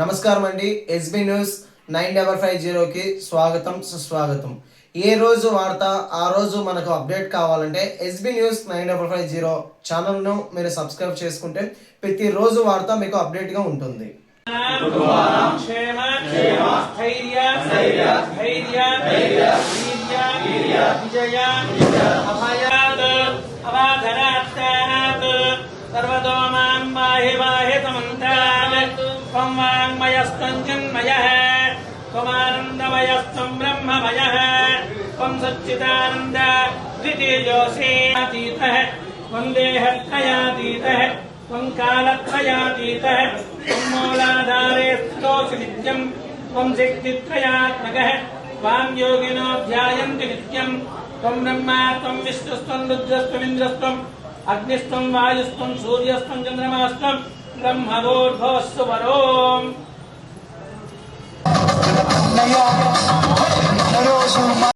నమస్కారం అండి. SB news 9550కి స్వాగతం సుస్వాగతం. ఏ రోజు వార్త ఆ రోజు మనకు అప్డేట్ కావాలంటే ఎస్బీ న్యూస్ 9550 ఛానల్ను మీరు సబ్స్క్రైబ్ చేసుకుంటే ప్రతిరోజు వార్త మీకు అప్డేట్గా ఉంటుంది. वाङ्मयस्तञ्जन्मयः त्वमानन्दमयस्त्वं ब्रह्ममयः त्वं सच्चिदानन्द द्वितीयोऽसीतीतः त्वं देहत्रयातीतः त्वं कालत्रयातीतः त्वं मूलाधारे स्थितोऽसि नित्यं त्वं शक्तित्रयात्मकः त्वां योगिनो ध्यायन्ति नित्यं त्वं ब्रह्मा त्वं विष्णुस्त्वं रुद्रस्त्वमिन्द्रस्त्वम् अग्निस्त्वं वायुस्त्वं सूर्यस्त्वं चन्द्रमास्त्वं ब्रह्मभूर्भुवस्सुवरोम्